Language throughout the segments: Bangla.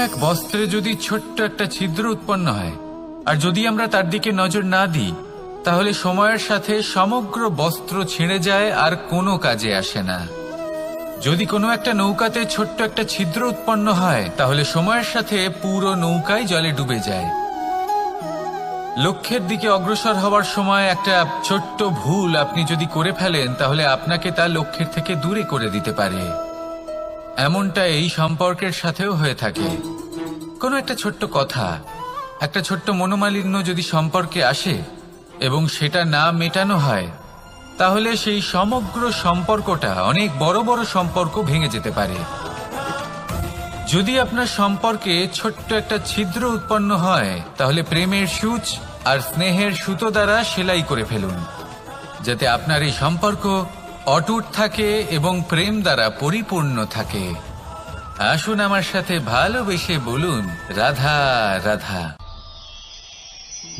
এক বস্ত্রে যদি ছোট্ট একটা ছিদ্র উৎপন্ন হয়, আর যদি আমরা তার দিকে নজর না দিই, তাহলে সময়ের সাথে সমগ্র বস্ত্র ছিঁড়ে যায় আর কোনো কাজে আসে না। যদি কোনো একটা নৌকাতে ছোট্ট একটা ছিদ্র উৎপন্ন হয়, তাহলে সময়ের সাথে পুরো নৌকাই জলে ডুবে যায়। লক্ষ্যের দিকে অগ্রসর হওয়ার সময় একটা ছোট্ট ভুল আপনি যদি করে ফেলেন, তাহলে আপনাকে তা লক্ষ্যের থেকে দূরে করে দিতে পারে। এমনটা এই সম্পর্কের সাথেও হয়ে থাকে। কোনো একটা ছোট্ট কথা, একটা ছোট্ট মনোমালিন্য যদি সম্পর্কে আসে এবং সেটা না মেটানো হয়, তাহলে সেই সমগ্র সম্পর্কটা অনেক বড় বড় সম্পর্ক ভেঙে যেতে পারে। যদি আপনার সম্পর্কে ছোট্ট একটা ছিদ্র উৎপন্ন হয়, তাহলে প্রেমের সূচ আর স্নেহের সুতো দ্বারা সেলাই করে ফেলুন, যাতে আপনার এই সম্পর্ক অটুট থাকে এবং প্রেম দ্বারা পরিপূর্ণ থাকে। আসুন আমার সাথে ভালোবেসে বলুন, রাধা রাধা।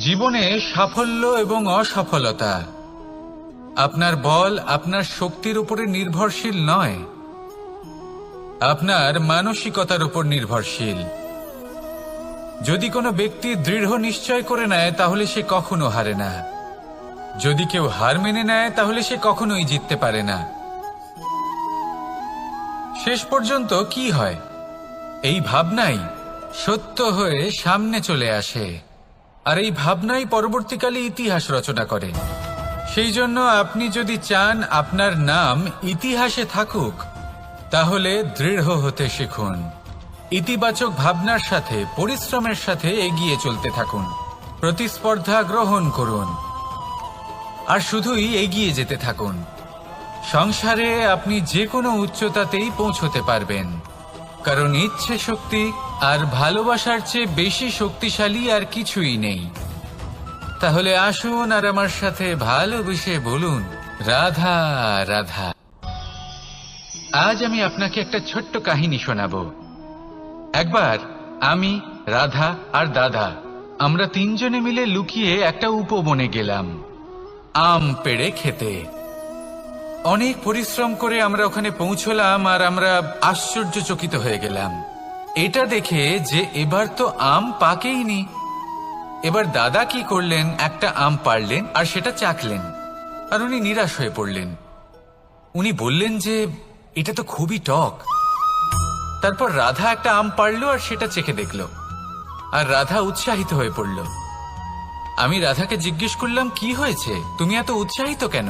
জীবনে সাফল্য এবং অসফলতা আপনার বল, আপনার শক্তির উপরে নির্ভরশীল নয়, আপনার মানসিকতার উপর নির্ভরশীল। যদি কোনো ব্যক্তি দৃঢ় নিশ্চয় করে নেয়, তাহলে সে কখনো হারে না। যদি কেউ হার মেনে নেয়, তাহলে সে কখনোই জিততে পারে না। শেষ পর্যন্ত কি হয়? এই ভাবনাই সত্য হয়ে সামনে চলে আসে, আর এই ভাবনাই পরবর্তীকালে ইতিহাস রচনা করে। সেই জন্য আপনি যদি চান আপনার নাম ইতিহাসে থাকুক, তাহলে দৃঢ় হতে শিখুন। ইতিবাচক ভাবনার সাথে, পরিশ্রমের সাথে এগিয়ে চলতে থাকুন। প্রতিস্পর্ধা গ্রহণ করুন আর শুধুই এগিয়ে যেতে থাকুন। সংসারে আপনি যে কোনো উচ্চতাতেই পৌঁছতে পারবেন, কারণ ইচ্ছে শক্তি আর ভালোবাসার চেয়ে বেশি শক্তিশালী আর কিছুই নেই। তাহলে আসুন আর আমার সাথে ভালোবেসে বলুন, রাধা রাধা। আজ আমি আপনাকে একটা ছোট্ট কাহিনী শোনাবো। একবার আমি, রাধা আর দাদা, আমরা তিনজনে মিলে লুকিয়ে একটা উপবনে গেলাম আম পেড়ে খেতে। অনেক পরিশ্রম করে আমরা ওখানে পৌঁছলাম, আর আমরা আশ্চর্যচকিত হয়ে গেলাম এটা দেখে যে এবার তো আম পাকেইনি। এবার দাদা কি করলেন, একটা আম পাড়লেন আর সেটা চাখলেন, আর উনি নিরাশ হয়ে পড়লেন। উনি বললেন যে এটা তো খুবই টক। তারপর রাধা একটা আম পাড়লো আর সেটা চেখে দেখল, আর রাধা উৎসাহিত হয়ে পড়ল। আমি রাধাকে জিজ্ঞেস করলাম, কি হয়েছে, তুমি এত উৎসাহিত কেন?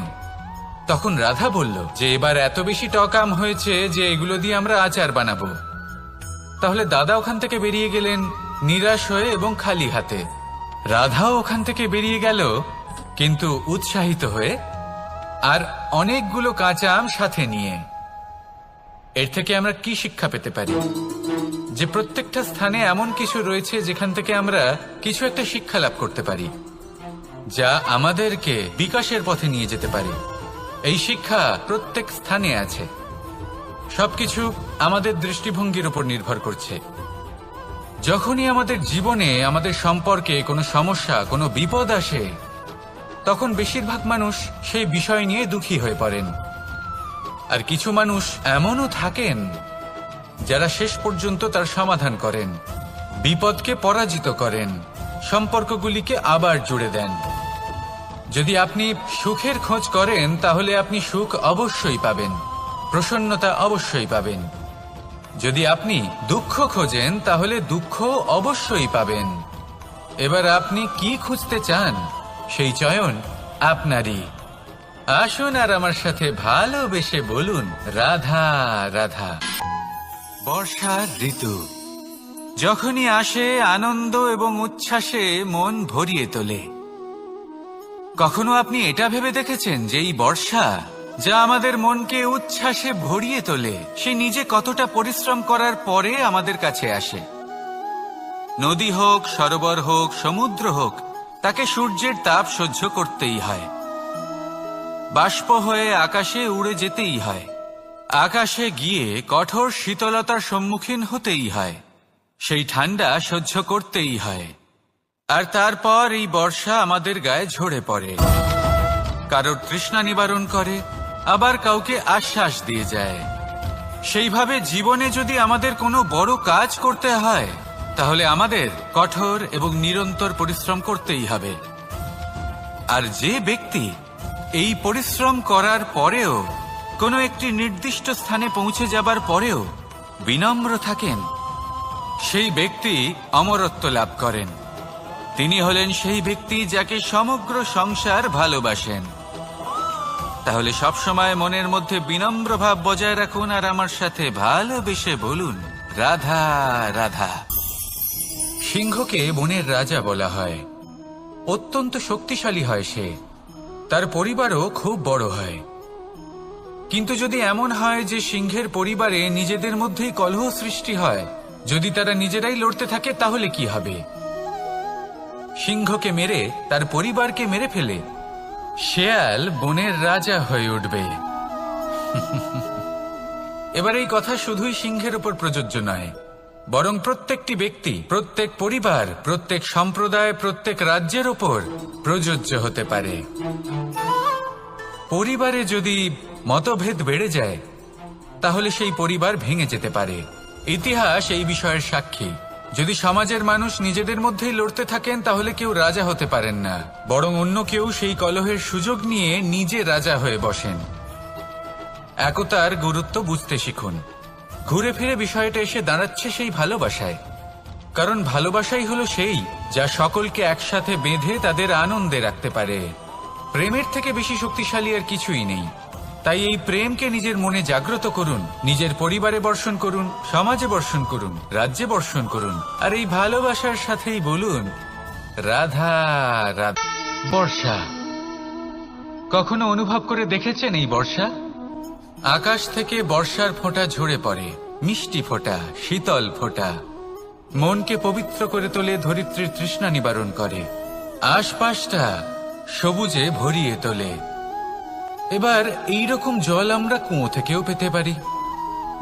তখন রাধা বলল যে এবার এত বেশি টক আম হয়েছে যে এগুলো দিয়ে আমরা আচার বানাবো। তাহলে দাদা ওখান থেকে বেরিয়ে গেলেন নিরাশ হয়ে এবং খালি হাতে। রাধাও ওখান থেকে বেরিয়ে গেল কিন্তু উৎসাহিত হয়ে, আর অনেকগুলো কাঁচা আম সাথে নিয়ে। এর থেকে আমরা কি শিক্ষা পেতে পারি? যে প্রত্যেকটা স্থানে এমন কিছু রয়েছে যেখান থেকে আমরা কিছু একটা শিক্ষা লাভ করতে পারি, যা আমাদেরকে বিকাশের পথে নিয়ে যেতে পারে। এই শিক্ষা প্রত্যেক স্থানে আছে। সবকিছু আমাদের দৃষ্টিভঙ্গির উপর নির্ভর করছে। যখনই আমাদের জীবনে, আমাদের সম্পর্কে কোনো সমস্যা, কোনো বিপদ আসে, তখন বেশিরভাগ মানুষ সেই বিষয় নিয়ে দুঃখী হয়ে পড়েন। আর কিছু মানুষ এমনও থাকেন যারা শেষ পর্যন্ত তার সমাধান করেন, বিপদকে পরাজিত করেন, সম্পর্কগুলিকে আবার জুড়ে দেন। যদি আপনি সুখের খোঁজ করেন, তাহলে আপনি সুখ অবশ্যই পাবেন, প্রসন্নতা অবশ্যই পাবেন। যদি আপনি দুঃখ খোঁজেন, তাহলে দুঃখ অবশ্যই পাবেন। এবার আপনি কি খুঁজতে চান, সেই চয়ন আপনারই। আসুন আর আমার সাথে ভালোবেসে বলুন, রাধা রাধা। বর্ষার ঋতু যখনই আসে, আনন্দ এবং উচ্ছ্বাসে মন ভরিয়ে তোলে। কখনো আপনি এটা ভেবে দেখেছেন যে এই বর্ষা, যা আমাদের মনকে উচ্ছ্বাসে ভরিয়ে তোলে, সে নিজে কতটা পরিশ্রম করার পরে আমাদের কাছে আসে? নদী হোক, সরোবর হোক, সমুদ্র হোক, তাকে সূর্যের তাপ সহ্য করতেই হয়। বাষ্প হয়ে আকাশে উড়ে যেতেই হয়। আকাশে গিয়ে কঠোর শীতলতার সম্মুখীন হতেই হয়। সেই ঠান্ডা সহ্য করতেই হয়। আর তারপর এই বর্ষা আমাদের গায়ে ঝরে পড়ে, কারোর তৃষ্ণা নিবারণ করে, আবার কাউকে আশ্বাস দিয়ে যায়। সেইভাবে জীবনে যদি আমাদের কোনো বড় কাজ করতে হয়, তাহলে আমাদের কঠোর এবং নিরন্তর পরিশ্রম করতেই হবে। আর যে ব্যক্তি এই পরিশ্রম করার পরেও কোনো একটি নির্দিষ্ট স্থানে পৌঁছে যাবার পরেও বিনম্র থাকেন, সেই ব্যক্তি অমরত্ব লাভ করেন। তিনি হলেন সেই ব্যক্তি যাকে সমগ্র সংসার ভালোবাসেন। তাহলে সবসময় মনের মধ্যে বিনম্র ভাব বজায় রাখুন আর আমার সাথে ভালোবেসে বলুন, রাধা রাধা। সিংহকে বনের রাজা বলা হয়। অত্যন্ত শক্তিশালী হয় সে, তার পরিবারও খুব বড় হয়। কিন্তু যদি এমন হয় যে সিংহের পরিবারে নিজেদের মধ্যেই কলহ সৃষ্টি হয়, যদি তারা নিজেরাই লড়তে থাকে, তাহলে কি হবে? সিংহকে মেরে তার পরিবারকে মেরে ফেলে শেয়াল বনের রাজা হয়ে উঠবে। এবার এই কথা শুধুই সিংহের উপর প্রযোজ্য নয়, বরং প্রত্যেকটি ব্যক্তি, প্রত্যেক পরিবার, প্রত্যেক সম্প্রদায়, প্রত্যেক রাজ্যের উপর প্রযোজ্য হতে পারে। পরিবারে যদি মতভেদ বেড়ে যায়, তাহলে সেই পরিবার ভেঙে যেতে পারে। ইতিহাস এই বিষয়ের সাক্ষী। যদি সমাজের মানুষ নিজেদের মধ্যেই লড়তে থাকেন, তাহলে কেউ রাজা হতে পারেন না, বরং অন্য কেউ সেই কলহের সুযোগ নিয়ে নিজে রাজা হয়ে বসেন। একতার গুরুত্ব বুঝতে শিখুন। ঘুরে ফিরে বিষয়টা এসে দাঁড়াচ্ছে সেই ভালোবাসায়, কারণ ভালোবাসাই হলো সেই যা সকলকে একসাথে বেঁধে তাদের আনন্দে রাখতে পারে। প্রেমের থেকে বেশি শক্তিশালী আর কিছুই নেই। তাই এই প্রেমকে নিজের মনে জাগ্রত করুন, নিজের পরিবারে বর্ষণ করুন, সমাজে বর্ষণ করুন, রাজ্যে বর্ষণ করুন, আর এই ভালোবাসার সাথেই বলুন, রাধা রাধা। বর্ষা কখনো অনুভব করে দেখেছেন এই বর্ষা? আকাশ থেকে বর্ষার ফোঁটা ঝরে পড়ে, মিষ্টি ফোঁটা, শীতল ফোঁটা, মনকে পবিত্র করে তোলে, ধরিত্রীর তৃষ্ণা নিবারণ করে, আশপাশটা সবুজে ভরিয়ে তোলে। এবার এইরকম জল আমরা কুয়ো থেকেও পেতে পারি।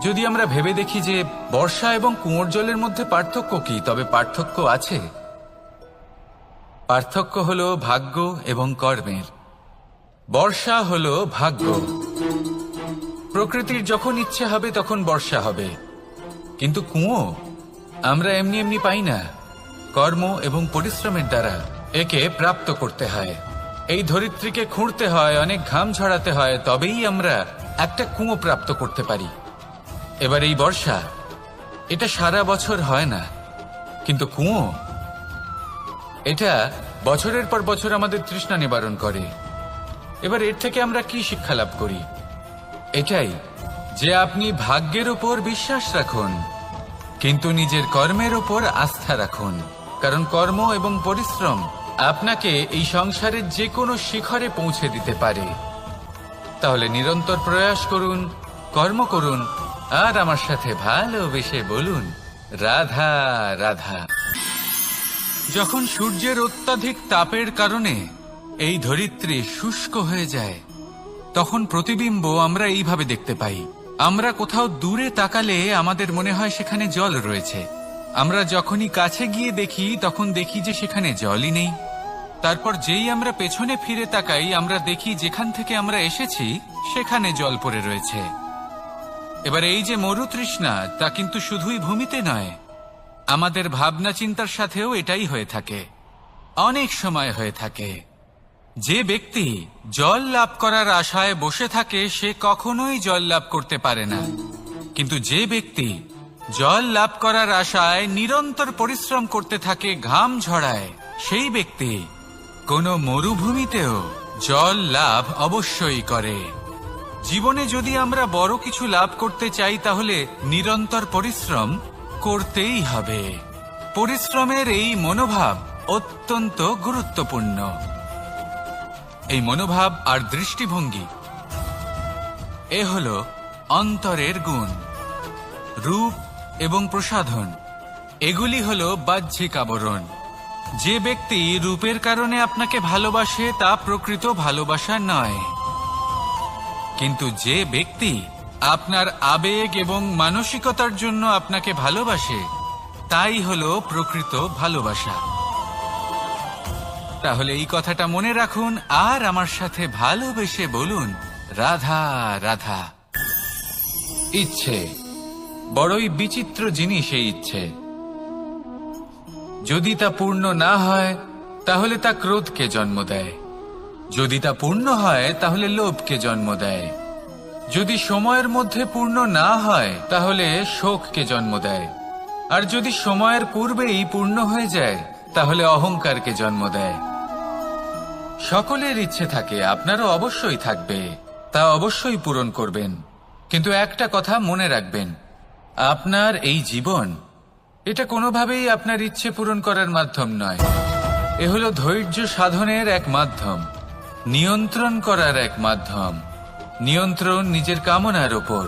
যদি আমরা ভেবে দেখি যে বর্ষা এবং কুয়োর জলের মধ্যে পার্থক্য কি, তবে পার্থক্য আছে। পার্থক্য হলো ভাগ্য এবং কর্মের। বর্ষা হলো ভাগ্য। প্রকৃতির যখন ইচ্ছে হবে তখন বর্ষা হবে, কিন্তু কুয়ো আমরা এমনি এমনি পাই না। কর্ম এবং পরিশ্রমের দ্বারা একে প্রাপ্ত করতে হয়। এই ধরিত্রীকে খুঁড়তে হয়, অনেক ঘাম ঝরাতে হয়, তবেই আমরা একটা কুয়ো প্রাপ্ত করতে পারি। এবার এই বর্ষা, এটা সারা বছর হয় না, কিন্তু কুয়ো এটা বছরের পর বছর আমাদের তৃষ্ণা নিবারণ করে। এবার এর থেকে আমরা কি শিক্ষা লাভ করি? এটাই যে আপনি ভাগ্যের উপর বিশ্বাস রাখুন, কিন্তু নিজের কর্মের উপর আস্থা রাখুন। কারণ কর্ম এবং পরিশ্রম আপনাকে এই সংসারের যে কোনো শিখরে পৌঁছে দিতে পারে। তাহলে নিরন্তর প্রয়াস করুন, কর্ম করুন, আর আমার সাথে ভালোবেসে বলুন, রাধা রাধা। যখন সূর্যের অত্যাধিক তাপের কারণে এই ধরিত্রী শুষ্ক হয়ে যায়, তখন প্রতিবিম্ব আমরা এইভাবে দেখতে পাই। আমরা কোথাও দূরে তাকালে আমাদের মনে হয় সেখানে জল রয়েছে। আমরা যখনই কাছে গিয়ে দেখি, তখন দেখি যে সেখানে জলই নেই। তারপর যেই আমরা পেছনে ফিরে তাকাই, আমরা দেখি যেখান থেকে আমরা এসেছি সেখানে জল পড়ে রয়েছে। এবার এই যে মরুতৃষ্ণা, তা কিন্তু শুধুই ভূমিতে নয়, আমাদের ভাবনা চিন্তার সাথেও এটাই হয়ে থাকে, অনেক সময় হয়ে থাকে। যে ব্যক্তি জল লাভ করার আশায় বসে থাকে, সে কখনোই জল লাভ করতে পারে না। কিন্তু যে ব্যক্তি জল লাভ করার আশায় নিরন্তর পরিশ্রম করতে থাকে, ঘাম ঝরায়, সেই ব্যক্তি কোনো মরুভূমিতেও জল লাভ অবশ্যই করে। জীবনে যদি আমরা বড় কিছু লাভ করতে চাই, তাহলে নিরন্তর পরিশ্রম করতেই হবে। পরিশ্রমের এই মনোভাব অত্যন্ত গুরুত্বপূর্ণ। এই মনোভাব আর দৃষ্টিভঙ্গি, এ হলো অন্তরের গুণ। রূপ এবং প্রসাধন, এগুলি হলো বাহ্যিক আবরণ। যে ব্যক্তি রূপের কারণে আপনাকে ভালোবাসে, তা প্রকৃত ভালোবাসা নয়। কিন্তু যে ব্যক্তি আপনার আবেগ এবং মানসিকতার জন্য আপনাকে ভালোবাসে, তাই হলো প্রকৃত ভালোবাসা। তাহলে এই কথাটা মনে রাখুন, আর আমার সাথে ভালোবেসে বলুন, রাধা রাধা। ইচ্ছে বড়ই বিচিত্র জিনিস। এই ইচ্ছে যদি তা পূর্ণ না হয় তাহলে তা ক্রোধকে জন্ম দেয়, যদি তা পূর্ণ হয় তাহলে লোভকে জন্ম দেয়, যদি সময়ের মধ্যে পূর্ণ না হয় তাহলে শোককে জন্ম দেয়, আর যদি সময়ের পূর্বেই পূর্ণ হয়ে যায় তাহলে অহংকারকে জন্ম দেয়। সকলের ইচ্ছে থাকে, আপনারও অবশ্যই থাকবে, তা অবশ্যই পূরণ করবেন। কিন্তু একটা কথা মনে রাখবেন, আপনার এই জীবন এটা কোনোভাবেই আপনার ইচ্ছে পূরণ করার মাধ্যম নয়। এ হলো ধৈর্য সাধনের এক মাধ্যম, নিয়ন্ত্রণ করার এক মাধ্যম। নিয়ন্ত্রণ নিজের কামনার ওপর,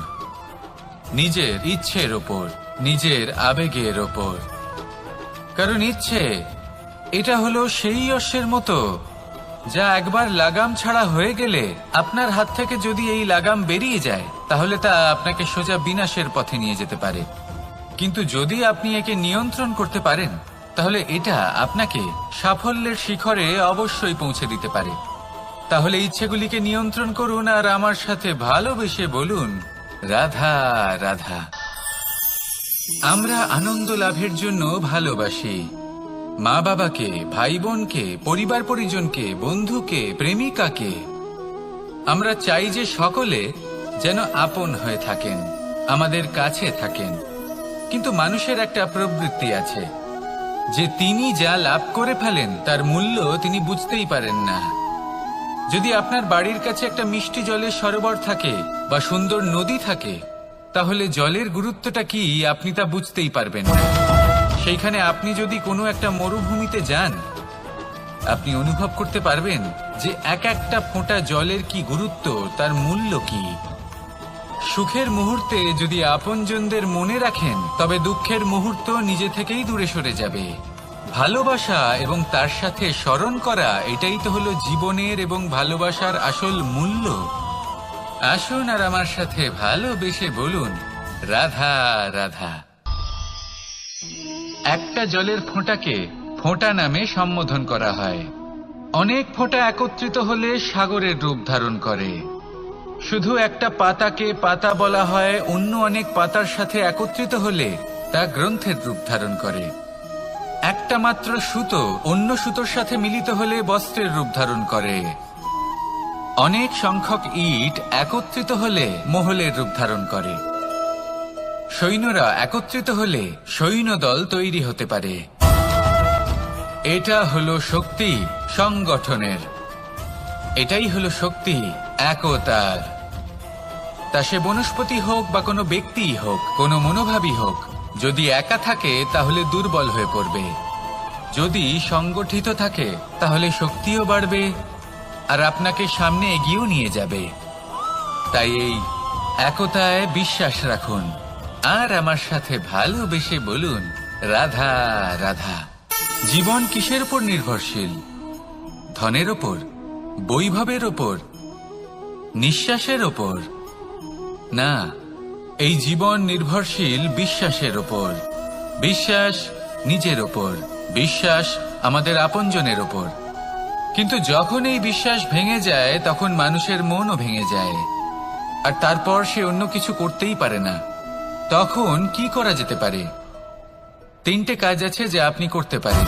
নিজের ইচ্ছের ওপর, নিজের আবেগের ওপর। কারণ ইচ্ছে এটা হলো সেই অশ্বের মতো যা একবার লাগাম ছাড়া হয়ে গেলে আপনার হাত থেকে যদি এই লাগাম বেরিয়ে যায় তাহলে তা আপনাকে সোজা বিনাশের পথে নিয়ে যেতে পারে। কিন্তু যদি আপনি একে নিয়ন্ত্রণ করতে পারেন তাহলে এটা আপনাকে সাফল্যের শিখরে অবশ্যই পৌঁছে দিতে পারে। তাহলে ইচ্ছেগুলিকে নিয়ন্ত্রণ করুন আর আমার সাথে ভালোবেসে বলুন, রাধা রাধা। আমরা আনন্দ লাভের জন্য ভালোবাসি মা বাবাকে, ভাই বোনকে, পরিবার পরিজনকে, বন্ধুকে, প্রেমিকাকে। আমরা চাই যে সকলে যেন আপন হয়ে থাকেন, আমাদের কাছে থাকেন। কিন্তু মানুষের একটা প্রবৃত্তি আছে যে তিনি যা লাভ করে ফেলেন তার মূল্য তিনি বুঝতেই পারেন না। যদি আপনার বাড়ির কাছে একটা মিষ্টি জলের সরোবর থাকে বা সুন্দর নদী থাকে তাহলে জলের গুরুত্বটা কি আপনি তা বুঝতেই পারবেন না। সেইখানে আপনি যদি কোনো একটা মরুভূমিতে যান আপনি অনুভব করতে পারবেন যে এক একটা ফোঁটা জলের কি গুরুত্ব, তার মূল্য কি। সুখের মুহূর্তে যদি আপনজনদের মনে রাখেন তবে দুঃখের মুহূর্ত নিজে থেকেই দূরে সরে যাবে। ভালোবাসা এবং তার সাথে স্মরণ করা, এটাই তো হলো জীবনের এবং ভালোবাসার আসল মূল্য। আসুন আর আমার সাথে ভালোবেসে বলুন, রাধা রাধা। একটা জলের ফোঁটাকে ফোঁটা নামে সম্বোধন করা হয়। অনেক ফোঁটা একত্রিত হলে সাগরের রূপ ধারণ করে। শুধু একটা পাতাকে পাতা বলা হয়, অন্য অনেক পাতার সাথে একত্রিত হলে তা গ্রন্থের রূপ ধারণ করে। একটা মাত্র সুতো অন্য সুতোর সাথে মিলিত হলে বস্ত্রের রূপ ধারণ করে। অনেক সংখ্যক ইট একত্রিত হলে মহলের রূপ ধারণ করে। সৈন্যরা একত্রিত হলে সৈন্যদল তৈরি হতে পারে। এটা হলো শক্তি সংগঠনের, এটাই হলো শক্তি একতার। তা সে বনস্পতি হোক বা কোনো ব্যক্তিই হোক, কোনো মনোভাবই হোক, যদি একা থাকে তাহলে দুর্বল হয়ে পড়বে। যদি সংগঠিত থাকে তাহলে শক্তিও বাড়বে আর আপনাকে সামনে এগিয়েও নিয়ে যাবে। তাই এই একতায় বিশ্বাস রাখুন আর আমার সাথে ভালোবেসে বলুন, রাধা রাধা। জীবন কিসের উপর নির্ভরশীল? ধনের ওপর, বৈভবের ওপর, নিঃশ্বাসের ওপর? না, এই জীবন নির্ভরশীল বিশ্বাসের ওপর। বিশ্বাস নিজের ওপর, বিশ্বাস আমাদের আপনজনের ওপর। কিন্তু যখন এই বিশ্বাস ভেঙে যায় তখন মানুষের মনও ভেঙে যায় আর তারপর সে অন্য কিছু করতেই পারে না। তখন কি করা যেতে পারে? 3টে কাজ আছে যা আপনি করতে পারেন।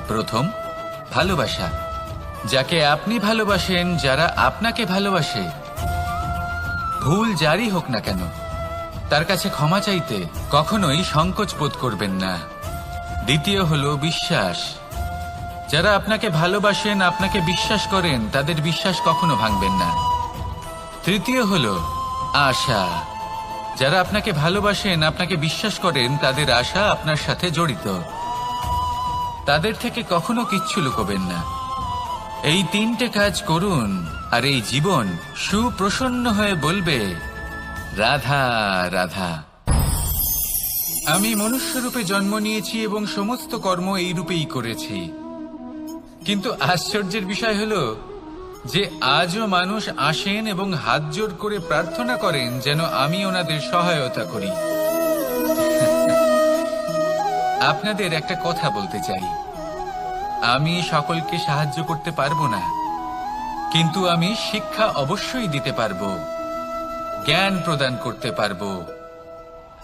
প্রথম, ভালোবাসা। যাকে আপনি ভালোবাসেন, যারা আপনাকে ভালোবাসে, ভুল যারই হোক না কেন, তার কাছে ক্ষমা চাইতে কখনোই সংকোচ বোধ করবেন না। দ্বিতীয় হলো বিশ্বাস। যারা আপনাকে ভালোবাসেন, আপনাকে বিশ্বাস করেন, তাদের বিশ্বাস কখনো ভাঙবেন না। তৃতীয় হলো আশা। যারা আপনাকে ভালোবাসেন, আপনাকে বিশ্বাস করেন, তাদের আশা আপনার সাথে জড়িত। তাদের থেকে কখনো কিচ্ছু লুকোবেন না। এই 3টে কাজ করুন আর এই জীবন সুপ্রসন্ন হয়ে বলবে, রাধা রাধা। আমি মনুষ্যরূপে জন্ম নিয়েছি এবং সমস্ত কর্ম এই রূপেই করেছি। কিন্তু আশ্চর্যের বিষয় হলো যে আজও মানুষ আসেন এবং হাত জোড় করে প্রার্থনা করেন যেন আমি ওনাদের সহায়তা করি। আপনাদের একটা কথা বলতে চাই, আমি সকলকে সাহায্য করতে পারবো না, কিন্তু আমি শিক্ষা অবশ্যই দিতে পারবো, জ্ঞান প্রদান করতে পারবো।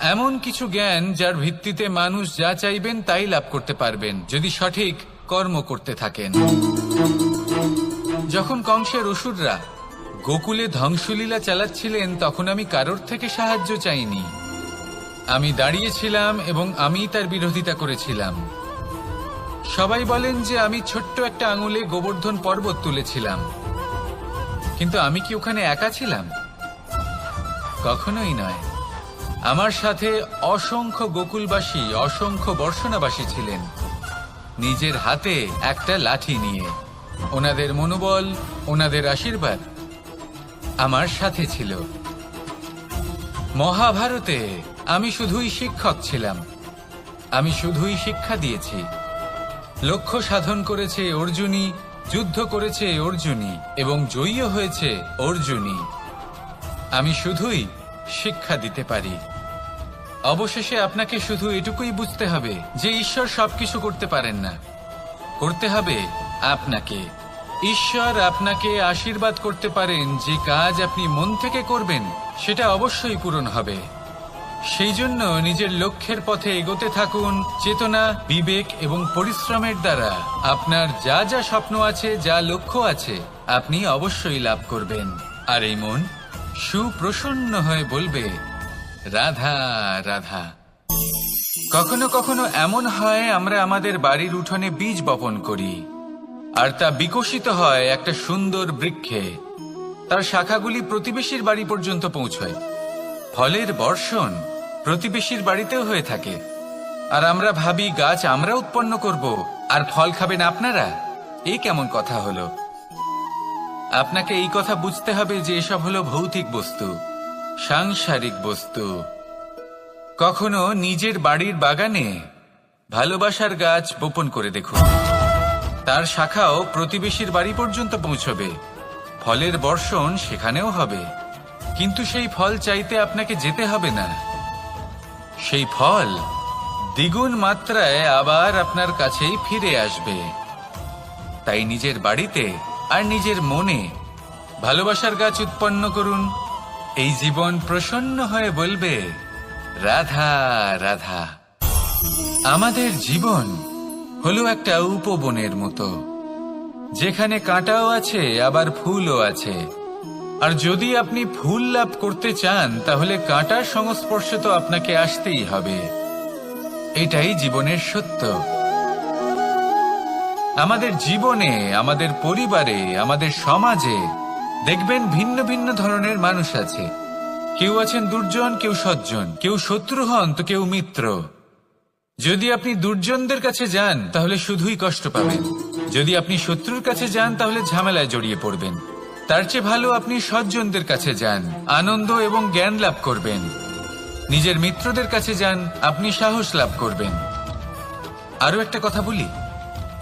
এমন কিছু জ্ঞান যার ভিত্তিতে মানুষ যা চাইবেন তাই লাভ করতে পারবেন যদি সঠিক কর্ম করতে থাকেন। যখন কংসের অসুররা গোকুলে ধ্বংসলীলা চালাচ্ছিলেন তখন আমি কারোর থেকে সাহায্য চাইনি। আমি দাঁড়িয়েছিলাম এবং আমি তার বিরোধিতা করেছিলাম। সবাই বলেন যে আমি ছোট্ট একটা আঙুলে গোবর্ধন পর্বত তুলেছিলাম, কিন্তু আমি কি ওখানে একা ছিলাম? কখনোই নয়। আমার সাথে অসংখ্য গোকুলবাসী, অসংখ্য বর্ষণাবাসী ছিলেন, নিজের হাতে একটা লাঠি নিয়ে। ওনাদের মনোবল, ওনাদের আশীর্বাদ আমার সাথে ছিল। মহাভারতে আমি শুধুই শিক্ষক ছিলাম, আমি শুধুই শিক্ষা দিয়েছি। লক্ষ্য সাধন করেছে অর্জুনই, যুদ্ধ করেছে অর্জুনই এবং জয়ীও হয়েছে অর্জুনই। আমি শুধুই শিক্ষা দিতে পারি। অবশেষে আপনাকে শুধু এটুকুই বুঝতে হবে যে ঈশ্বর সবকিছু করতে পারেন না, করতে হবে আপনাকে। ঈশ্বর আপনাকে আশীর্বাদ করতে পারেন যে কাজ আপনি মন থেকে করবেন সেটা অবশ্যই পূরণ হবে। সেই জন্য নিজের লক্ষ্যের পথে এগোতে থাকুন। চেতনা, বিবেক এবং পরিশ্রমের দ্বারা আপনার যা যা স্বপ্ন আছে, যা লক্ষ্য আছে, আপনি অবশ্যই লাভ করবেন। আর এই মন সুপ্রসন্ন হয়ে বলবে, রাধা রাধা। কখনো কখনো এমন হয় আমরা আমাদের বাড়ির উঠোনে বীজ বপন করি, আর তা বিকশিত হয় একটা সুন্দর বৃক্ষে। তার শাখাগুলি প্রতিবেশীর বাড়ি পর্যন্ত পৌঁছয়। ফলের বর্ষণ প্রতিবেশীর বাড়িতেও হয়ে থাকে। আর আমরা ভাবি গাছ আমরা উৎপন্ন করব আর ফল খাবেন আপনারা। এই কেমন কথা হলো? আপনাকে এই কথা বুঝতে হবে যে এসব হলো ভৌতিক বস্তু, সাংসারিক বস্তু। কখনো নিজের বাড়ির বাগানে ভালোবাসার গাছ বপন করে দেখুন। তার শাখাও প্রতিবেশীর বাড়ি পর্যন্ত পৌঁছবে, ফলের বর্ষণ সেখানেও হবে। কিন্তু সেই ফল চাইতে আপনাকে যেতে হবে না, সেই ফল দ্বিগুণ মাত্রায় আবার আপনার কাছেই ফিরে আসবে। তাই নিজের বাড়িতে আর নিজের মনে ভালোবাসার গাছ উৎপন্ন করুন। এই জীবন প্রসন্ন হয়ে বলবে, রাধা রাধা। আমাদের জীবন হলো একটা উপবনের মতো, যেখানে কাঁটাও আছে আবার ফুলও আছে। আর যদি আপনি ফুল লাভ করতে চান তাহলে কাঁটার সংস্পর্শে তো আপনাকে আসতেই হবে। এটাই জীবনের সত্য। আমাদের জীবনে, আমাদের পরিবারে, আমাদের সমাজে দেখবেন ভিন্ন ভিন্ন ধরনের মানুষ আছে। কেউ আছেন দুর্জন, কেউ সজ্জন, কেউ শত্রু হন তো কেউ মিত্র। যদি আপনি দুর্জনদের কাছে যান তাহলে শুধুই কষ্ট পাবেন, যদি আপনি শত্রুর কাছে যান তাহলে ঝামেলায় জড়িয়ে পড়বেন। তার চেয়ে ভালো আপনি সজ্জনদের কাছে যান, আনন্দ এবং জ্ঞান লাভ করবেন। নিজের মিত্রদের কাছে যান, আপনি সাহস লাভ করবেন। আরো একটা কথা বলি,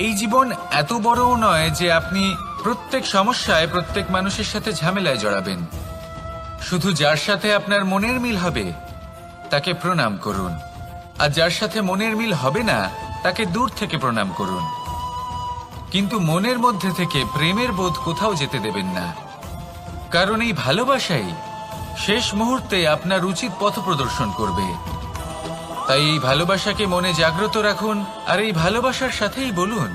এই জীবন এত বড়ও নয় যে আপনি প্রত্যেক সমস্যায় প্রত্যেক মানুষের সাথে ঝামেলায় জড়াবেন। শুধু যার সাথে আপনার মনের মিল হবে তাকে প্রণাম করুন, আর যার সাথে মনের মিল হবে না তাকে দূর থেকে প্রণাম করুন। কিন্তু মনের মধ্যে থেকে প্রেমের বোধ কোথাও যেতে দেবেন না, কারণ এই ভালোবাসাই শেষ মুহূর্তে আপনার উচিত পথ প্রদর্শন করবে। তাই এই ভালোবাসাকে মনে জাগ্রত রাখুন, আর এই ভালোবাসার সাথেই বলুন,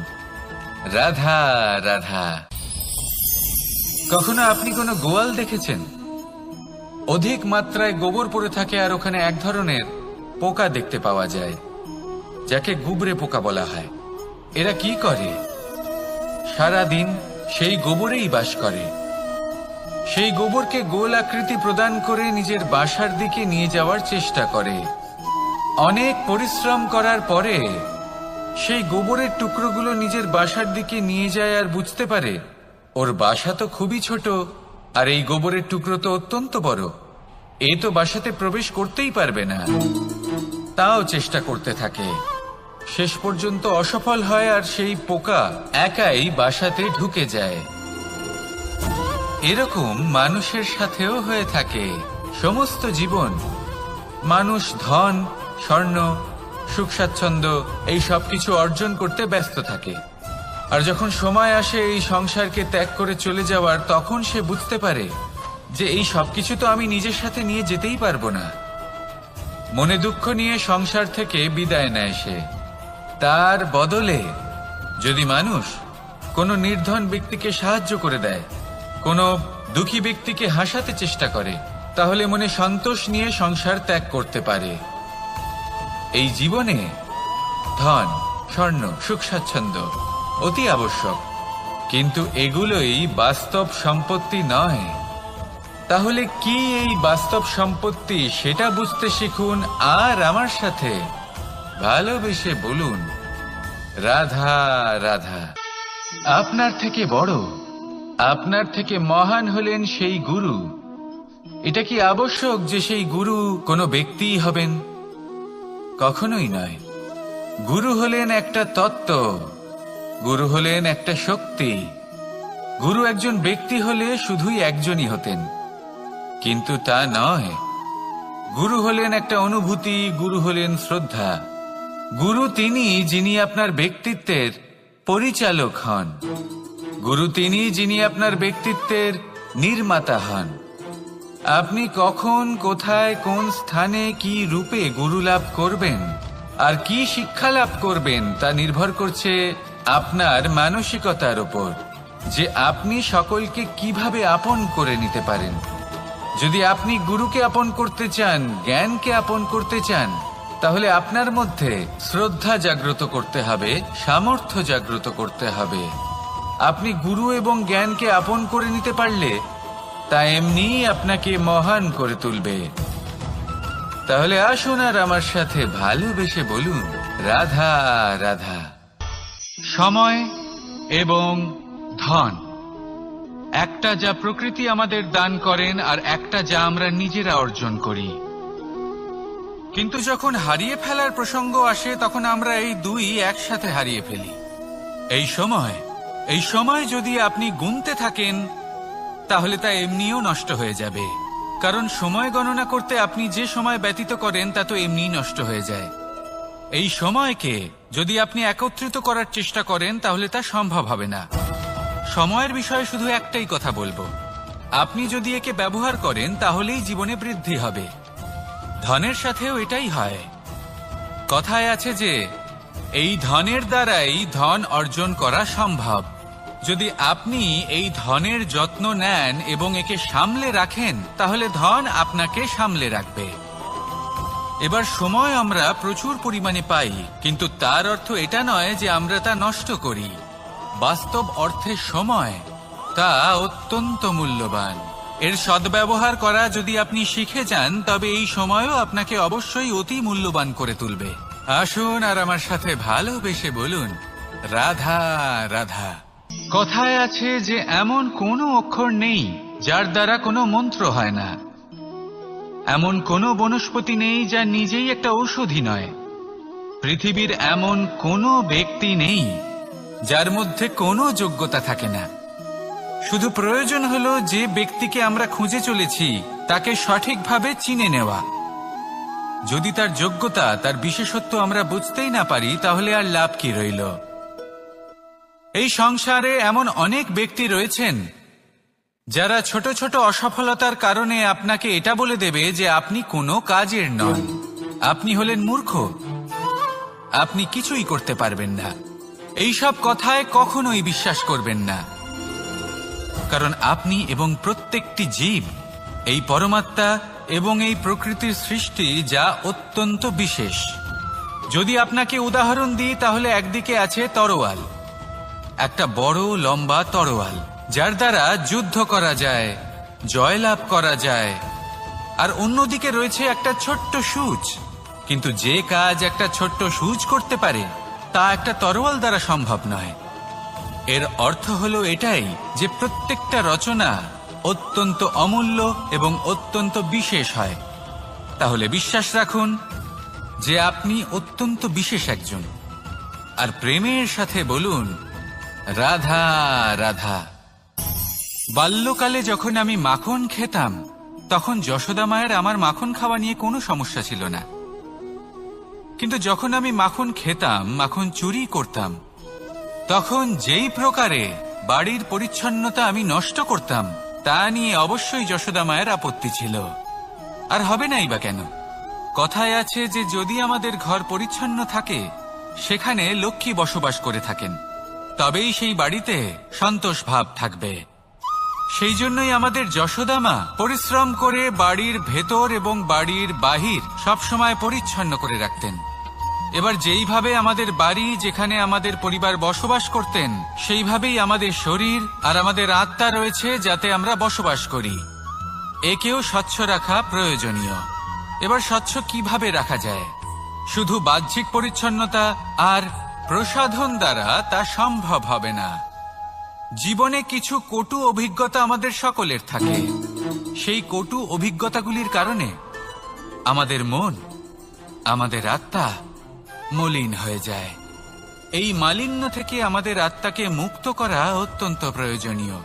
রাধা রাধা। কখনো আপনি কোনো গোয়াল দেখেছেন? অধিক মাত্রায় গোবর পড়ে থাকে আর ওখানে এক ধরনের পোকা দেখতে পাওয়া যায়, যাকে গুবরে পোকা বলা হয়। এরা কি করে? সারাদিন সেই গোবরেই বাস করে। সেই গোবরকে গোল আকৃতি প্রদান করে নিজের বাসার দিকে নিয়ে যাওয়ার চেষ্টা করে। অনেক পরিশ্রম করার পরে সেই গোবরের টুকরোগুলো নিজের বাসার দিকে নিয়ে যায় আর বুঝতে পারে ওর বাসা তো খুবই ছোট, আর এই গোবরের টুকরো তো অত্যন্ত বড়। এ তো বাসাতে প্রবেশ করতেই পারবে না। তাও চেষ্টা করতে থাকে, শেষ পর্যন্ত অসফল হয় আর সেই পোকা একাই বাসাতে ঢুকে যায়। এরকম মানুষের সাথেও হয়ে থাকে। সমস্ত জীবন মানুষ ধন, স্বর্ণ, সুখ স্বাচ্ছন্দ্য এই সব কিছু অর্জন করতে ব্যস্ত থাকে। আর যখন সময় আসে এই সংসারকে ত্যাগ করে চলে যাওয়ার, তখন সে বুঝতে পারে যে এই সবকিছু তো আমি নিজের সাথে নিয়ে যেতেই পারবো না। মনে দুঃখ নিয়ে সংসার থেকে বিদায় নেয় সে। তার বদলে যদি মানুষ কোনো নির্ধন ব্যক্তিকে সাহায্য করে দেয়, কোনো দুঃখী ব্যক্তিকে হাসাতে চেষ্টা করে, তাহলে মনে সন্তোষ নিয়ে সংসার ত্যাগ করতে পারে। এই জীবনে ধন, স্বর্ণ, সুখ স্বাচ্ছন্দ্য অতি আবশ্যক, কিন্তু এগুলোই বাস্তব সম্পত্তি নয়। তাহলে কি এই বাস্তব সম্পত্তি সেটা বুঝতে শিখুন, আর আমার সাথে ভালোবেসে বলুন রাধা রাধা। আপনার থেকে বড়, আপনার থেকে মহান হলেন সেই গুরু। এটা কি আবশ্যক যে সেই গুরু কোনো ব্যক্তিই হবেন? কখনোই নয়। গুরু হলেন একটা তত্ত্ব, গুরু হলেন একটা শক্তি। গুরু একজন ব্যক্তি হলে শুধুই একজনই হতেন, কিন্তু তা নয়। গুরু হলেন একটা অনুভূতি, গুরু হলেন শ্রদ্ধা। গুরু তিনি যিনি আপনার ব্যক্তিত্বের পরিচালক হন। গুরু তিনি যিনি আপনার ব্যক্তিত্বের নির্মাতা হন। আপনি কখন, কোথায়, কোন স্থানে, কি রূপে গুরু লাভ করবেন আর কি শিক্ষা লাভ করবেন তা নির্ভর করছে আপনার মানসিকতার উপর, যে আপনি সকলকে কিভাবে আপন করে নিতে পারেন। যদি আপনি গুরুকে আপন করতে চান, জ্ঞানকে আপন করতে চান, তাহলে আপনার মধ্যে শ্রদ্ধা জাগ্রত করতে হবে, সামর্থ্য জাগ্রত করতে হবে। আপনি গুরু এবং জ্ঞানকে আপন করে নিতে পারলে তা এমনিই আপনাকে মহান করে তুলবে। তাহলে আসুন আর আমার সাথে ভালোবেসে বলুন রাধা রাধা। সময় এবং ধন, একটা যা প্রকৃতি আমাদের দান করেন আর একটা যা আমরা নিজেরা অর্জন করি। কিন্তু যখন হারিয়ে ফেলার প্রসঙ্গ আসে তখন আমরা এই দুই একসাথে হারিয়ে ফেলি। এই সময় যদি আপনি গুনতে থাকেন তাহলে তা এমনিও নষ্ট হয়ে যাবে, কারণ সময় গণনা করতে আপনি যে সময় ব্যতীত করেন তা তো এমনিই নষ্ট হয়ে যায়। এই সময়কে যদি আপনি একত্রিত করার চেষ্টা করেন তাহলে তা সম্ভব হবে না। সময়ের বিষয়ে শুধু একটাই কথা বলবো, আপনি যদি একে ব্যবহার করেন তাহলেই জীবনে বৃদ্ধি হবে। ধনের সাথেও এটাই হয়। কথায় আছে যে এই ধনের দ্বারাই ধন অর্জন করা সম্ভব। যদি আপনি এই ধনের যত্ন নেন এবং একে সামলে রাখেন তাহলে ধন আপনাকে সামলে রাখবে। এবার সময় আমরা প্রচুর পরিমাণে পাই, কিন্তু তার অর্থ এটা নয় যে আমরা তা নষ্ট করি। বাস্তব অর্থে সময় তা অত্যন্ত মূল্যবান। এর সদ্ব্যবহার করা যদি আপনি শিখে যান তবে এই সময়ও আপনাকে অবশ্যই অতি মূল্যবান করে তুলবে। আসুন আর আমার সাথে ভালোবেসে বলুন রাধা রাধা। কথায় আছে যে এমন কোনো অক্ষর নেই যার দ্বারা কোনো মন্ত্র হয় না। এমন কোনো বনস্পতি নেই যা নিজেই একটা ঔষধি নয়। পৃথিবীর এমন কোনো ব্যক্তি নেই যার মধ্যে কোনো যোগ্যতা থাকে না। শুধু প্রয়োজন হলো যে ব্যক্তিকে আমরা খুঁজে চলেছি তাকে সঠিকভাবে চিনে নেওয়া। যদি তার যোগ্যতা, তার বিশেষত্ব আমরা বুঝতেই না পারি তাহলে আর লাভ কি রইল? এই সংসারে এমন অনেক ব্যক্তি রয়েছেন যারা ছোট ছোট অসফলতার কারণে আপনাকে এটা বলে দেবে যে আপনি কোনো কাজের নন, আপনি হলেন মূর্খ, আপনি কিছুই করতে পারবেন না। এইসব কথায় কখনোই বিশ্বাস করবেন না, কারণ আপনি এবং প্রত্যেকটি জীব এই পরমাত্মা এবং এই প্রকৃতির সৃষ্টি যা অত্যন্ত বিশেষ। যদি আপনাকে উদাহরণ দিই তাহলে একদিকে আছে তরোয়াল, একটা বড় লম্বা তরোয়াল যার দ্বারা যুদ্ধ করা যায়, জয়লাভ করা যায়। আর অন্যদিকে রয়েছে একটা ছোট্ট সূঁচ, কিন্তু যে কাজ একটা ছোট্ট সূঁচ করতে পারে তা একটা তরোয়াল দ্বারা সম্ভব নয়। এর অর্থ হলো এটাই যে প্রত্যেকটা রচনা অত্যন্ত অমূল্য এবং অত্যন্ত বিশেষ হয়। তাহলে বিশ্বাস রাখুন যে আপনি অত্যন্ত বিশেষ একজন, আর প্রেমের সাথে বলুন রাধা রাধা। বাল্যকালে যখন আমি মাখন খেতাম তখন যশোদা মায়ের আমার মাখন খাওয়া নিয়ে কোনো সমস্যা ছিল না, কিন্তু যখন আমি মাখন খেতাম, মাখন চুরি করতাম, তখন যেই প্রকারে বাড়ির পরিচ্ছন্নতা আমি নষ্ট করতাম তা নিয়ে অবশ্যই যশোদা মায়ের আপত্তি ছিল। আর হবে নাই বা কেন? কথায় আছে যে যদি আমাদের ঘর পরিচ্ছন্ন থাকে সেখানে লক্ষ্মী বসবাস করে থাকেন, তবেই সেই বাড়িতে সন্তোষ ভাব থাকবে। সেই জন্যই আমাদের যশোদা মা পরিশ্রম করে বাড়ির ভেতর এবং বাড়ির বাহির সবসময় পরিচ্ছন্ন করে রাখতেন। এবার যেইভাবে আমাদের বাড়ি, যেখানে আমাদের পরিবার বসবাস করতেন, সেইভাবেই আমাদের শরীর আর আমাদের আত্মা রয়েছে যাতে আমরা বসবাস করি। একেও স্বচ্ছ রাখা প্রয়োজনীয়। এবার স্বচ্ছ কিভাবে রাখা যায়? শুধু বাহ্যিক পরিচ্ছন্নতা আর প্রসাধন দ্বারা তা সম্ভব হবে না। জীবনে কিছু কটু অভিজ্ঞতা আমাদের সকলের থাকে। সেই কটু অভিজ্ঞতাগুলির কারণে আমাদের মন, আমাদের আত্মা মলিন হয়ে যায়। এই মালিন্য থেকে আমাদের আত্মাকে মুক্ত করা অত্যন্ত প্রয়োজনীয়।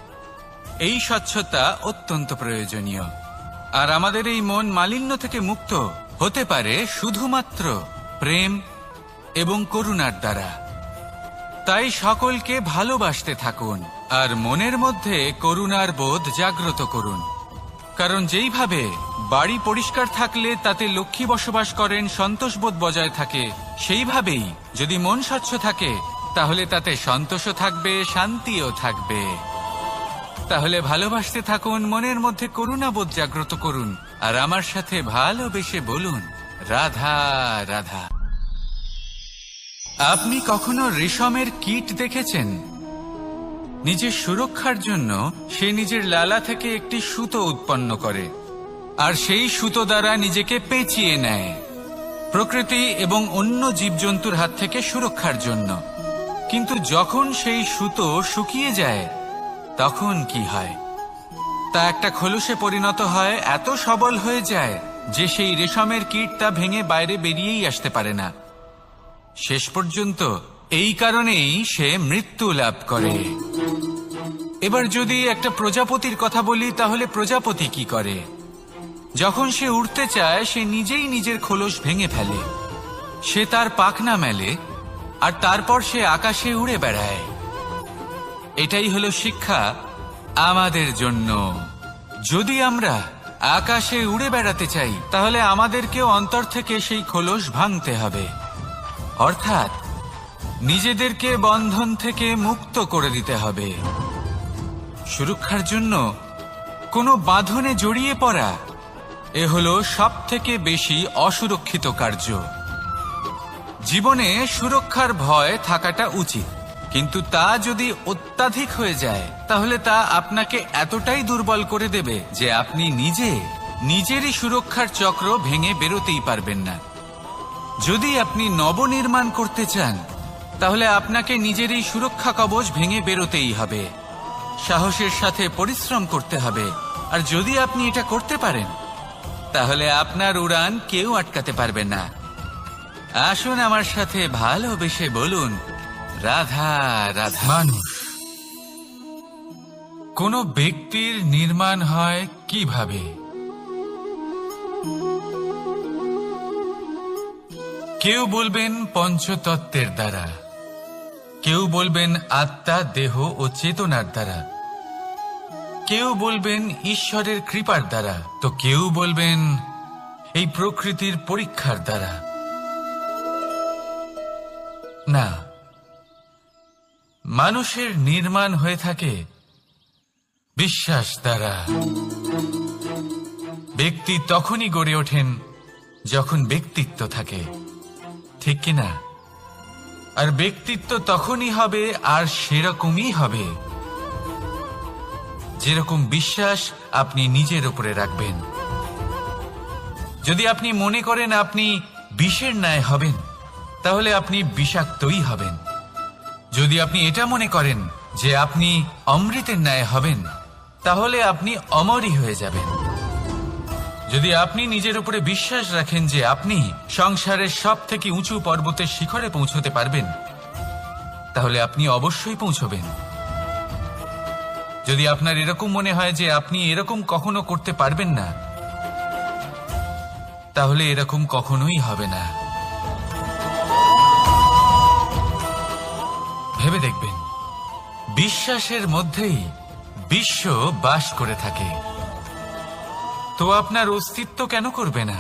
এই স্বচ্ছতা অত্যন্ত প্রয়োজনীয়। আর আমাদের এই মন মালিন্য থেকে মুক্ত হতে পারে শুধুমাত্র প্রেম এবং করুণার দ্বারা। তাই সকলকে ভালোবাসতে থাকুন আর মনের মধ্যে করুণার বোধ জাগ্রত করুন। কারণ যেইভাবে বাড়ি পরিষ্কার থাকলে তাতে লক্ষ্মী বসবাস করেন, সন্তোষবোধ বজায় থাকে, সেইভাবেই যদি মন স্বচ্ছ থাকে তাহলে তাতে সন্তোষও থাকবে, শান্তিও থাকবে। তাহলে ভালোবাসতে থাকুন, মনের মধ্যে করুণাবোধ জাগ্রত করুন আর আমার সাথে ভালোবেসে বলুন, রাধা রাধা। আপনি কখনো রেশমের কীট দেখেছেন? নিজের সুরক্ষার জন্য সে নিজের লালা থেকে একটি সুতো উৎপন্ন করে আর সেই সুতো দ্বারা নিজেকে পেঁচিয়ে নেয়, প্রকৃতি এবং অন্য জীবজন্তুর হাত থেকে সুরক্ষার জন্য। কিন্তু যখন সেই সুতো শুকিয়ে যায় তখন কি হয়? তা একটা খোলসে পরিণত হয়, এত সবল হয়ে যায় যে সেই রেশমের কীট তা ভেঙে বাইরে বেরিয়েই আসতে পারে না। শেষ পর্যন্ত এই কারণেই সে মৃত্যু লাভ করে। এবার যদি একটা প্রজাপতির কথা বলি, তাহলে প্রজাপতি কি করে? যখন সে উড়তে চায় সে নিজেই নিজের খোলস ভেঙে ফেলে, সে তার পাখনা মেলে আর তারপর সে আকাশে উড়ে বেড়ায়। এটাই হলো শিক্ষা আমাদের জন্য। যদি আমরা আকাশে উড়ে বেড়াতে চাই তাহলে আমাদেরকেও অন্তর থেকে সেই খোলস ভাঙতে হবে, অর্থাৎ নিজেদেরকে বন্ধন থেকে মুক্ত করে দিতে হবে। সুরক্ষার জন্য কোনো বাঁধনে জড়িয়ে পড়া এ হলো সবথেকে বেশি অসুরক্ষিত কার্য। জীবনে সুরক্ষার ভয় থাকাটা উচিত, কিন্তু তা যদি অত্যাধিক হয়ে যায় তাহলে তা আপনাকে এতটাই দুর্বল করে দেবে যে আপনি নিজেরই সুরক্ষার চক্র ভেঙে বেরোতেই পারবেন না। যদি আপনি নবনির্মাণ করতে চান তাহলে আপনাকে নিজেরই সুরক্ষা কবচ ভেঙে বেরোতেই হবে, সাহসের সাথে পরিশ্রম করতে হবে। আর যদি আপনি এটা করতে পারেন তাহলে আপনার উড়ান কেউ আটকাতে পারবে না। আসুন আমার সাথে ভালোবেসে বলুন, রাধা রাধা। মানুষ, কোন ব্যক্তির নির্মাণ হয় কিভাবে? কেউ বলবেন পঞ্চতত্ত্বের দ্বারা, কেউ বলবেন আত্মা, দেহ ও চেতনার দ্বারা, কেউ বলবেন ঈশ্বরের কৃপার দ্বারা, তো কেউ বলবেন এই প্রকৃতির পরীক্ষার দ্বারা। না, মানুষের নির্মাণ হয়ে থাকে বিশ্বাস দ্বারা। ব্যক্তি তখনই গড়ে ওঠেন যখন ব্যক্তিত্ব থাকে, ঠিক কিনা? আর ব্যক্তিত্ব তখনই হবে আর সেরকমই হবে যেরকম বিশ্বাস আপনি নিজের উপরে রাখবেন। যদি আপনি মনে করেন আপনি বিষের ন্যায় হবেন তাহলে আপনি বিষাক্তই হবেন। যদি আপনি এটা মনে করেন যে আপনি অমৃতের ন্যায় হবেন তাহলে আপনি অমরই হয়ে যাবেন। যদি আপনি নিজের উপরে বিশ্বাস রাখেন যে আপনি সংসারের সব থেকে উঁচু পর্বতের শিখরে পৌঁছতে পারবেন তাহলে আপনি অবশ্যই পৌঁছবেন। যদি আপনার এরকম মনে হয় যে আপনি এরকম কখনো করতে পারবেন না তাহলে এরকম কখনোই হবে না। ভেবে দেখবেন, বিশ্বাসের মধ্যেই বিশ্ব বাস করে থাকে, তো আপনার অস্তিত্ব কেন করবে না?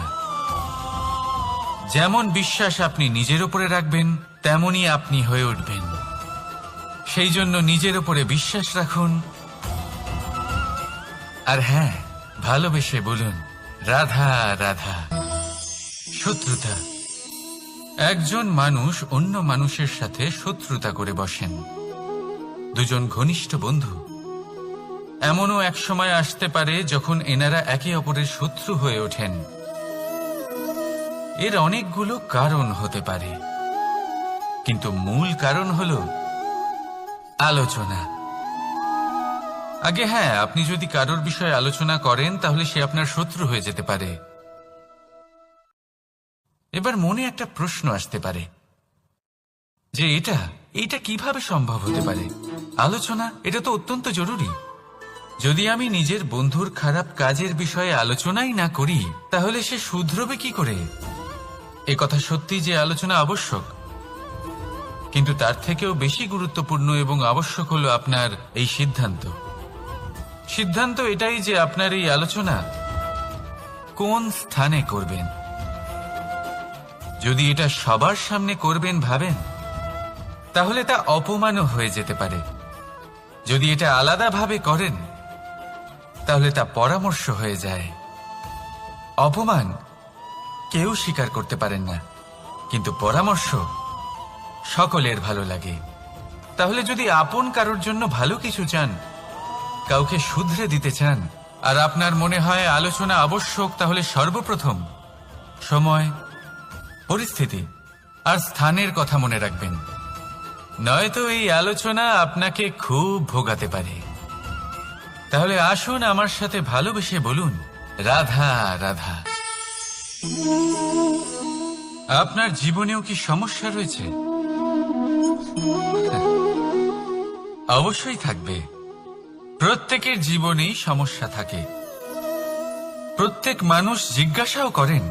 যেমন বিশ্বাস আপনি নিজের উপরে রাখবেন তেমনই আপনি হয়ে উঠবেন। সেই জন্য নিজের উপরে বিশ্বাস রাখুন। আর হ্যাঁ, ভালোবেসে বলুন রাধা রাধা। শত্রুতা, একজন মানুষ অন্য মানুষের সাথে শত্রুতা করে বসেন, দুজন ঘনিষ্ঠ বন্ধু। এমনও এক সময় আসতে পারে যখন এনারা একে অপরের শত্রু হয়ে ওঠেন। এর অনেকগুলো কারণ হতে পারে, কিন্তু মূল কারণ হলো আলোচনা। আগে হ্যাঁ, আপনি যদি কারোর বিষয়ে আলোচনা করেন তাহলে সে আপনার শত্রু হয়ে যেতে পারে। এবার মনে একটা প্রশ্ন আসতে পারে যে এটা কিভাবে সম্ভব হতে পারে? আলোচনা, এটা তো অত্যন্ত জরুরি। যদি আমি নিজের বন্ধুর খারাপ কাজের বিষয়ে আলোচনাই না করি তাহলে সে শুধরবে কি করে? এ কথা সত্যি যে আলোচনা আবশ্যক, কিন্তু তার থেকেও বেশি গুরুত্বপূর্ণ এবং আবশ্যক হলো আপনার এই সিদ্ধান্ত এটাই যে আপনার এই আলোচনা কোন স্থানে করবেন। যদি এটা সবার সামনে করবেন ভাবেন, তাহলে তা অপমানও হয়ে যেতে পারে। যদি এটা আলাদাভাবে করেন তাহলে তা পরামর্শ হয়ে যায়। অপমান কেউ স্বীকার করতে পারেন না, কিন্তু পরামর্শ সকলের ভালো লাগে। তাহলে যদি আপন কারোর জন্য ভালো কিছু চান, কাউকে শুধরে দিতে চান, আর আপনার মনে হয় আলোচনা আবশ্যক, তাহলে সর্বপ্রথম সময়, পরিস্থিতি আর স্থানের কথা মনে রাখবেন। নয়তো এই আলোচনা আপনাকে খুব ভোগাতে পারে। তাহলে আসুন আমার সাথে ভালোবেসে বলুন রাধা রাধা। আপনার জীবনেও কি সমস্যা রয়েছে? অবশ্যই থাকবে। প্রত্যেকের জীবনেই সমস্যা থাকে। প্রত্যেক মানুষ জিজ্ঞাসাও করেন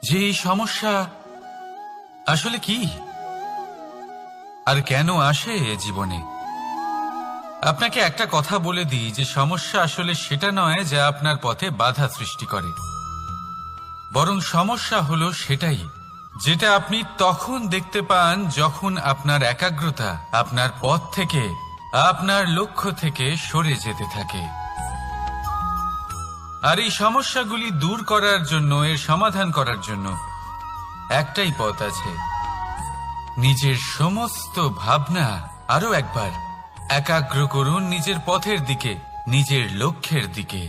যে এই সমস্যা আসলে কি আর কেন আসে এ জীবনে। আপনাকে একটা কথা বলে দিই যে সমস্যা আসলে সেটা নয় যা আপনার পথে বাধা সৃষ্টি করে, বরং সমস্যা হলো সেটাই যেটা আপনি তখন দেখতে পান যখন আপনার একাগ্রতা আপনার পথ থেকে, আপনার লক্ষ্য থেকে সরে যেতে থাকে। আর এই সমস্যাগুলি দূর করার জন্য, এর সমাধান করার জন্য একটাই পথ আছে। নিজের সমস্ত ভাবনা আরো একবার একাগ্র করুন নিজের পথের দিকে, নিজের লক্ষ্যের দিকে।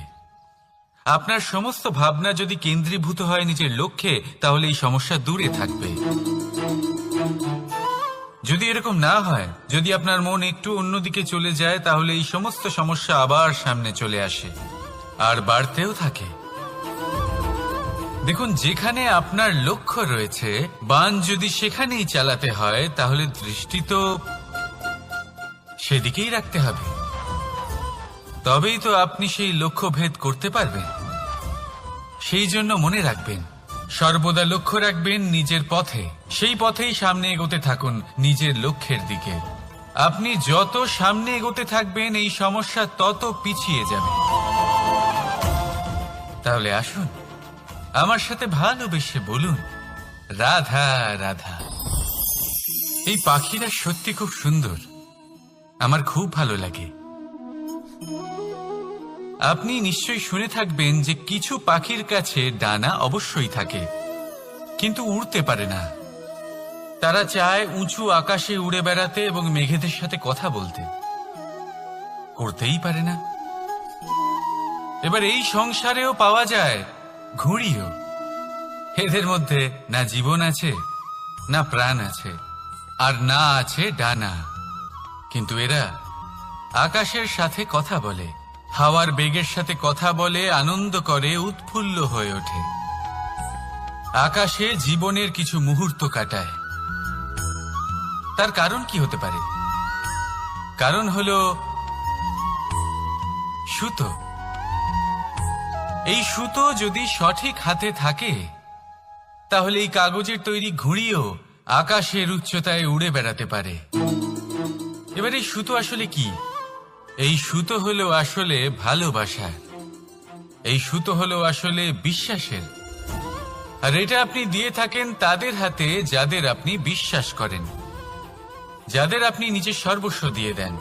আপনার সমস্ত ভাবনা যদি কেন্দ্রীভূত হয় নিজের লক্ষ্যে, তাহলে এই সমস্যা দূরে থাকবে। যদি এরকম না হয়, যদি আপনার মন একটু অন্যদিকে চলে যায়, তাহলে এই সমস্ত সমস্যা আবার সামনে চলে আসে আর বাড়তেও থাকে। দেখুন, যেখানে আপনার লক্ষ্য রয়েছে, বান যদি সেখানেই চালাতে হয়, তাহলে দৃষ্টি তো সেদিকেই রাখতে হবে। তবেই তো আপনি সেই লক্ষ্য ভেদ করতে পারবেন। সেই জন্য মনে রাখবেন, সর্বদা লক্ষ্য রাখবেন নিজের পথে, সেই পথেই সামনে এগোতে থাকুন নিজের লক্ষ্যের দিকে। আপনি যত সামনে এগোতে থাকবেন এই সমস্যা তত পিছিয়ে যাবে। তাহলে আসুন আমার সাথে ভালোবেসে বলুন রাধা রাধা। এই পাখিরা সত্যি খুব সুন্দর, আমার খুব ভালো লাগে। আপনি নিশ্চয়ই শুনে থাকবেন যে কিছু পাখির কাছে ডানা অবশ্যই থাকে, কিন্তু উড়তে পারে না। তারা চায় উঁচু আকাশে উড়ে বেড়াতে এবং মেঘেদের সাথে কথা বলতে, করতেই পারে না। এবার এই সংসারেও পাওয়া যায় ঘুড়িও। এদের মধ্যে না জীবন আছে, না প্রাণ আছে, আর না আছে ডানা, কিন্তু এরা আকাশের সাথে কথা বলে, হাওয়ার বেগের সাথে কথা বলে, আনন্দ করে, উৎফুল্ল হয়ে ওঠে। আকাশে জীবনের কিছু মুহূর্ত কাটায়। তার কারণ কি হতে পারে? কারণ হলো সুতো। এই সুতো যদি সঠিক হাতে থাকে, তাহলে এই কাগজের তৈরি ঘুড়িও আকাশের উচ্চতায় উড়ে বেড়াতে পারে। এবার এই সুতো আসলে কি? এই সুতো হলো আসলে ভালোবাসা। এই সুতো হলো আসলে বিশ্বাসের। আর এটা আপনি দিয়ে থাকেন তাদের হাতে যাদের আপনি বিশ্বাস করেন, যাদের আপনি নিজের সর্বস্ব দিয়ে দেন।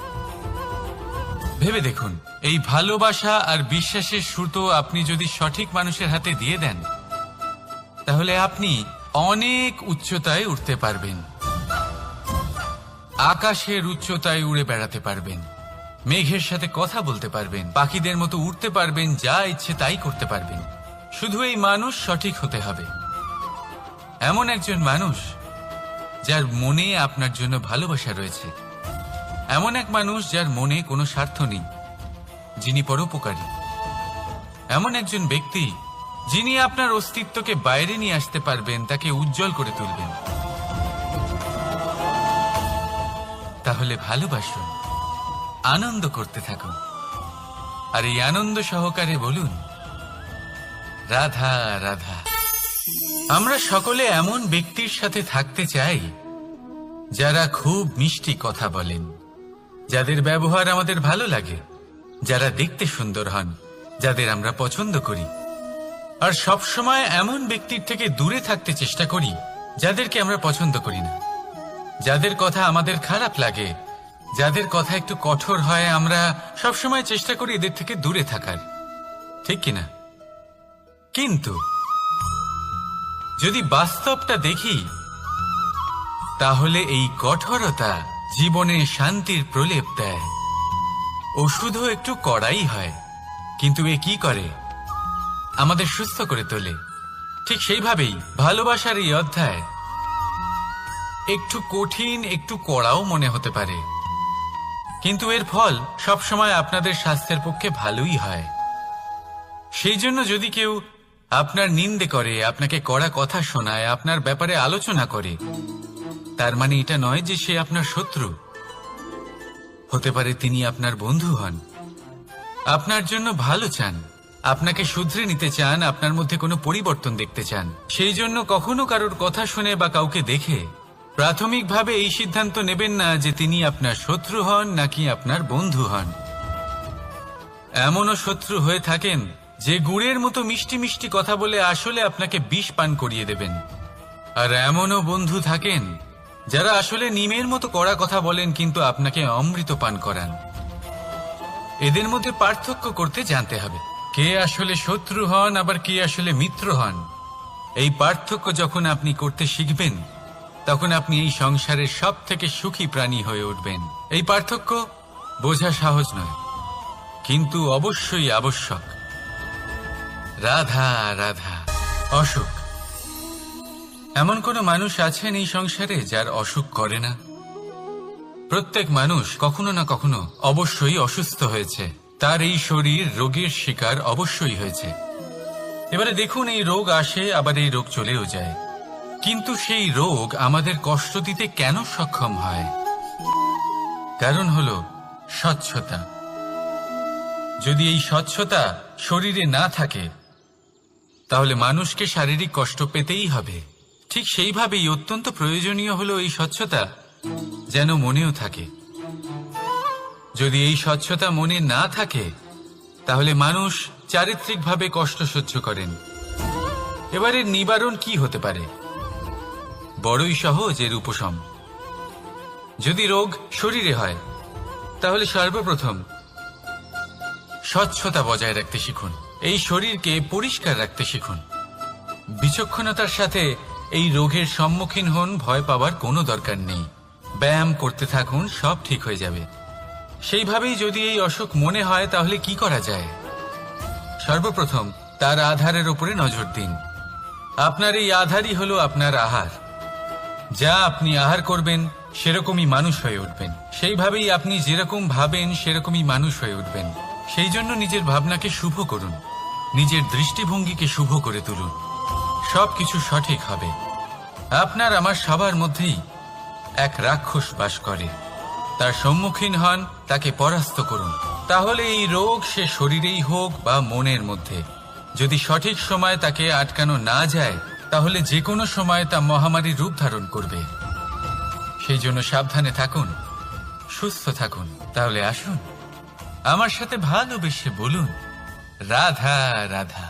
ভেবে দেখুন, এই ভালোবাসা আর বিশ্বাসের সুতো আপনি যদি সঠিক মানুষের হাতে দিয়ে দেন, তাহলে আপনি অনেক উচ্চতায় উঠতে পারবেন, আকাশের উচ্চতায় উড়ে বেড়াতে পারবেন, মেঘের সাথে কথা বলতে পারবেন, পাখিদের মতো উঠতে পারবেন, যা ইচ্ছে তাই করতে পারবেন। শুধু এই মানুষ সঠিক হতে হবে, এমন একজন মানুষ যার মনে আপনার জন্য ভালোবাসা রয়েছে, এমন এক মানুষ যার মনে কোনো স্বার্থ নেই, যিনি পরোপকারী, এমন একজন ব্যক্তি যিনি আপনার অস্তিত্বকে বাইরে নিয়ে আসতে পারবেন, তাকে উজ্জ্বল করে তুলবেন। তাহলে ভালোবাসুন, আনন্দ করতে থাকুন, আর এই আনন্দ সহকারে বলুন, রাধা রাধা। আমরা সকলে এমন ব্যক্তির সাথে থাকতে চাই যারা খুব মিষ্টি কথা বলেন, যাদের ব্যবহার আমাদের ভালো লাগে, যারা দেখতে সুন্দর হন, যাদের আমরা পছন্দ করি। আর সবসময় এমন ব্যক্তির থেকে দূরে থাকতে চেষ্টা করি যাদেরকে আমরা পছন্দ করি না, যাদের কথা আমাদের খারাপ লাগে, যাদের কথা একটু কঠোর হয়। আমরা সবসময় চেষ্টা করি এদের থেকে দূরে থাকার, ঠিক কিনা? কিন্তু যদি বাস্তবটা দেখি, তাহলে এই কঠোরতা জীবনে শান্তির প্রলেপ দেয়। ওষুধও একটু কড়াই হয়, কিন্তু এ কি করে? আমাদের সুস্থ করে তোলে। ঠিক সেইভাবেই ভালোবাসার এই অধ্যায় একটু কঠিন, একটু কড়াও মনে হতে পারে, কিন্তু এর ফল সবসময় আপনাদের স্বাস্থ্যের পক্ষে ভালোই হয়। সেই জন্য যদি কেউ আপনার নিন্দে করে, আপনাকে কড়া কথা শোনায়, আপনার ব্যাপারে আলোচনা করে, তার মানে এটা নয় যে সে আপনার শত্রু। হতে পারে তিনি আপনার বন্ধু হন, আপনার জন্য ভালো চান, আপনাকে শুধরে নিতে চান, আপনার মধ্যে কোনো পরিবর্তন দেখতে চান। সেই জন্য কখনো কারোর কথা শুনে বা কাউকে দেখে প্রাথমিকভাবে এই সিদ্ধান্ত নেবেন না যে তিনি আপনার শত্রু হন নাকি আপনার বন্ধু হন। এমনও শত্রু হয়ে থাকেন যে গুড়ের মতো মিষ্টি মিষ্টি কথা বলে আসলে আপনাকে বিষ পান করিয়ে দেবেন। আর এমনও বন্ধু থাকেন যারা আসলে নিমের মতো কড়া কথা বলেন, কিন্তু আপনাকে অমৃত পান করান। এদের মধ্যে পার্থক্য করতে জানতে হবে, কে আসলে শত্রু হন আবার কে আসলে মিত্র হন। এই পার্থক্য যখন আপনি করতে শিখবেন, তখন আপনি এই সংসারের সব থেকে সুখী প্রাণী হয়ে উঠবেন। এই পার্থক্য বোঝা সহজ নয়, কিন্তু অবশ্যই আবশ্যক। রাধা রাধা। অসুখ। এমন কোনো মানুষ আছেন এই সংসারে যার অসুখ করে না? প্রত্যেক মানুষ কখনো না কখনো অবশ্যই অসুস্থ হয়েছে, তার এই শরীর রোগের শিকার অবশ্যই হয়েছে। এবারে দেখুন, এই রোগ আসে, আবার এই রোগ চলেও যায়, কিন্তু সেই রোগ আমাদের কষ্ট দিতে কেন সক্ষম হয়? কারণ হলো স্বচ্ছতা। যদি এই স্বচ্ছতা শরীরে না থাকে, তাহলে মানুষকে শারীরিক কষ্ট পেতেই হবে। ঠিক সেইভাবেই অত্যন্ত প্রয়োজনীয় হলো এই স্বচ্ছতা যেন মনেও থাকে। যদি এই স্বচ্ছতা মনে না থাকে, তাহলে মানুষ চারিত্রিকভাবে কষ্ট সহ্য করেন। এবারে নিবারণ কি হতে পারে? বড়ই সহজ এর উপশম। যদি রোগ শরীরে হয়, তাহলে সর্বপ্রথম স্বচ্ছতা বজায় রাখতে শিখুন, এই শরীরকে পরিষ্কার রাখতে শিখুন। বিচক্ষণতার সাথে এই রোগের সম্মুখীন হন, ভয় পাওয়ার কোনো দরকার নেই। ব্যায়াম করতে থাকুন, সব ঠিক হয়ে যাবে। সেইভাবেই যদি এই অসুখ মনে হয়, তাহলে কি করা যায়? সর্বপ্রথম তার আধারের উপরে নজর দিন। আপনার এই আধারই হলো আপনার আহার। যা আপনি আহার করবেন, সেরকমই মানুষ হয়ে উঠবেন। সেইভাবেই আপনি যেরকম ভাবেন, সেরকমই মানুষ হয়ে উঠবেন। সেই জন্য নিজের ভাবনাকে শুভ করুন, নিজের দৃষ্টিভঙ্গিকে শুভ করে তুলুন, সবকিছু সঠিক হবে। আপনার আমার সবার মধ্যেই এক রাক্ষস বাস করে, তার সম্মুখীন হন, তাকে পরাস্ত করুন। তাহলে এই রোগ সে শরীরেই হোক বা মনের মধ্যে, যদি সঠিক সময় তাকে আটকানো না যায়, তাহলে যে কোনো সময় তা মহামারীর রূপ ধারণ করবে। সেই জন্য সাবধানে থাকুন, সুস্থ থাকুন। তাহলে আসুন, আমার সাথে ভালোবেসে বলুন, রাধা রাধা।